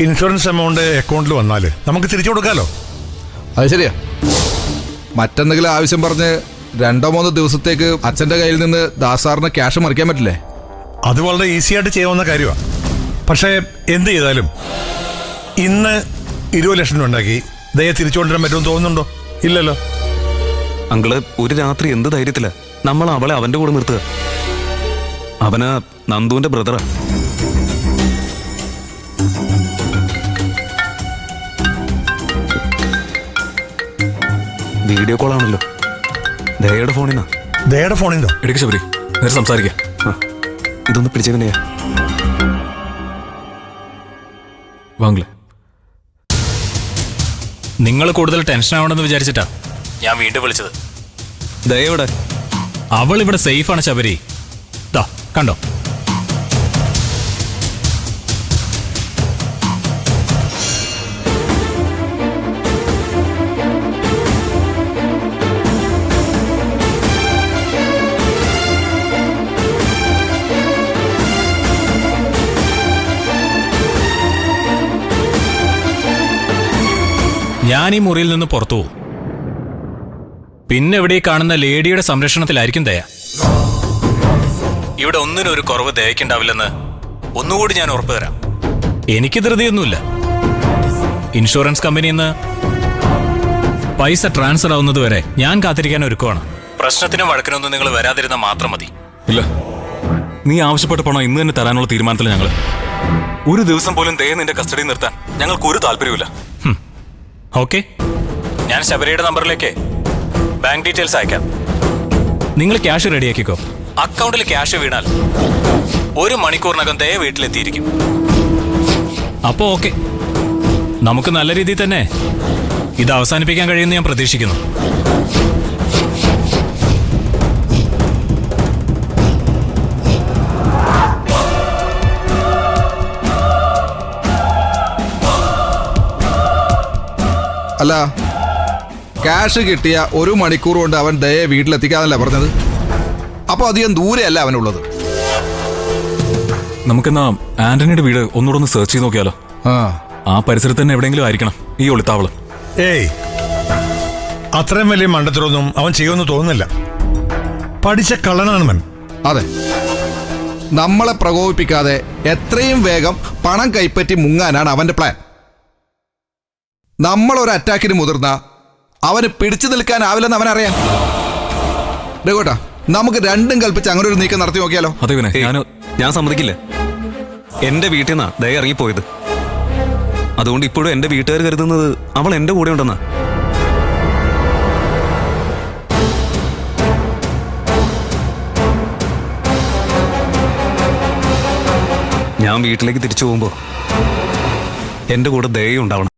Insurance amount അക്കൗണ്ടിൽ വന്നാൽ നമുക്ക് തിരിച്ചു കൊടുക്കാമല്ലോ. അത് ശരിയാ. മറ്റെന്തെങ്കിലും ആവശ്യം പറഞ്ഞ് 2-3 ദിവസത്തേക്ക് അച്ഛൻ്റെ കയ്യിൽ നിന്ന് ദാസാറിന് ക്യാഷ് മറിക്കാൻ പറ്റില്ലേ? അത് വളരെ ഈസി ആയിട്ട് ചെയ്യാവുന്ന കാര്യമാണ്. പക്ഷേ എന്ത് ചെയ്താലും ഇന്ന് 20 ലക്ഷം രൂപ ഉണ്ടാക്കി ദയ തിരിച്ചുകൊണ്ടിരാൻ പറ്റുമെന്ന് തോന്നുന്നുണ്ടോ? ഇല്ലല്ലോ. അങ്കിള്, ഒരു രാത്രി എന്ത് ധൈര്യത്തില നമ്മൾ അവളെ അവന്റെ കൂടെ നിർത്തുക? അവന് നന്ദുവിന്റെ ബ്രദറാ. വീഡിയോ കോൾ ആണല്ലോ. ദയയുടെ ഫോണിന്നാ. ദയയുടെ ഫോണിന്നോ? എടുക്ക ശബരി, നേരെ സംസാരിക്കാം. ഇതൊന്ന് പിടിച്ചവനെയാ. വാങ്ങളെ, നിങ്ങൾ കൂടുതൽ ടെൻഷൻ ആവണമെന്ന് വിചാരിച്ചിട്ടാ ഞാൻ വീണ്ടും വിളിച്ചത്. ദയയുടെ അവൾ ഇവിടെ സേഫാണ് ശബരി. ദാ കണ്ടോ? ഞാൻ ഈ മുറിയിൽ നിന്ന് പുറത്തു പോകും. പിന്നെ ഇവിടെ കാണുന്ന ലേഡിയുടെ സംരക്ഷണത്തിലായിരിക്കും ദയ. ഇവിടെ ഒന്നിനും ഒരു കുറവ് ദയക്കുണ്ടാവില്ലെന്ന് ഒന്നുകൂടി ഞാൻ ഉറപ്പു തരാം. എനിക്ക് ധൃതിയൊന്നുമില്ല. ഇൻഷുറൻസ് കമ്പനിയിൽ നിന്ന് പൈസ ട്രാൻസ്ഫർ ആവുന്നത് വരെ ഞാൻ കാത്തിരിക്കാൻ ഒരുക്കുവാണ്. പ്രശ്നത്തിനും വഴക്കിനൊന്നും നിങ്ങൾ വരാതിരുന്നാൽ മാത്രം മതി. ഇല്ല, നീ ആവശ്യപ്പെട്ട പണം ഇന്ന് തന്നെ തരാനുള്ള തീരുമാനത്തിൽ ഞങ്ങൾ. ഒരു ദിവസം പോലും ദയ നിന്റെ കസ്റ്റഡിയിൽ നിർത്താൻ ഞങ്ങൾക്ക് ഒരു താല്പര്യമില്ല. ഓക്കെ, ഞാൻ ശബരിയുടെ നമ്പറിലേക്ക് ബാങ്ക് ഡീറ്റെയിൽസ് അയക്കാം. നിങ്ങൾ ക്യാഷ് റെഡിയാക്കിക്കോ. അക്കൗണ്ടിൽ ക്യാഷ് വീണാൽ 1 മണിക്കൂറിനകം ദയ വീട്ടിലെത്തിയിരിക്കും. അപ്പോ ഓക്കെ, നമുക്ക് നല്ല രീതിയിൽ തന്നെ ഇത് അവസാനിപ്പിക്കാൻ കഴിയുമെന്ന് ഞാൻ പ്രതീക്ഷിക്കുന്നു. അല്ല, ക്യാഷ് കിട്ടിയ 1 മണിക്കൂർ കൊണ്ട് അവൻ ദയെ വീട്ടിലെത്തിക്കാന്നല്ല പറഞ്ഞത്. അപ്പോൾ അധികം ദൂരെയല്ല അവനുള്ളത്. നമുക്കെന്നാ ആന്റണിയുടെ വീട് ഒന്നുകൂടെ ഒന്ന് സെർച്ച് ചെയ്ത് നോക്കിയാലോ? ആ പരിസരത്ത് തന്നെ എവിടെയെങ്കിലും ആയിരിക്കണം ഈ ഒളിത്താവളം. ഏയ്, അത്രയും വലിയ മണ്ടത്തരൊന്നും അവൻ ചെയ്യുമെന്ന് തോന്നുന്നില്ല. പഠിച്ച കള്ളനാണ്. അതെ, നമ്മളെ പ്രകോപിപ്പിക്കാതെ എത്രയും വേഗം പണം കൈപ്പറ്റി മുങ്ങാനാണ് അവന്റെ പ്ലാൻ. നമ്മളൊരു അറ്റാക്കിന് മുതിർന്ന അവന് പിടിച്ചു നിൽക്കാനാവില്ലെന്ന് അവനറിയാം. രഘുട്ടാ, നമുക്ക് രണ്ടും കൽപ്പിച്ച് അങ്ങനെ ഒരു നീക്കം നടത്തി നോക്കിയാലോ? അതെ, ഞാൻ സമ്മതിക്കില്ല. എന്റെ വീട്ടിൽ നിന്നാ ദയ ഇറങ്ങിപ്പോയത്. അതുകൊണ്ട് ഇപ്പോഴും എന്റെ വീട്ടുകാർ കരുതുന്നത് അവൾ എന്റെ കൂടെ ഉണ്ടെന്നാ. ഞാൻ വീട്ടിലേക്ക് തിരിച്ചു പോകുമ്പോ എന്റെ കൂടെ ദയ ഉണ്ടാവണം.